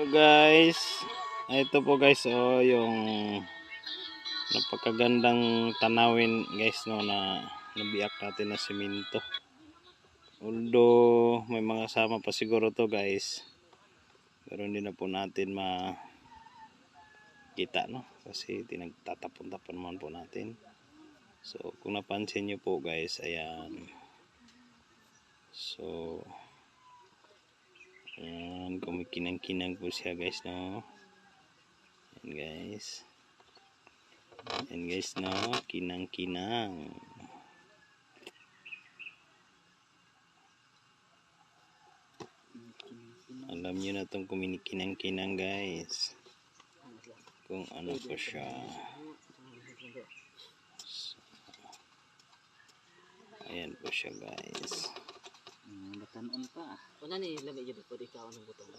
Hello guys. Ito po guys yung napakagandang tanawin guys no na nabiyak natin na semento. Although may mga sama pa siguro to guys. Pero hindi na po natin makita no kasi tinagtatapon-tapon naman po natin. So kung napansin niyo po guys, ayan. So ayan, kumikinang-kinang po siya guys no. Ayan guys. Ayan guys no, kinang-kinang. Alam nyo na itong kumikinang-kinang guys. Kung ano po siya. So, ayan po siya guys. Batanon pa. Wala ni lamig yun po ikaw ng butong.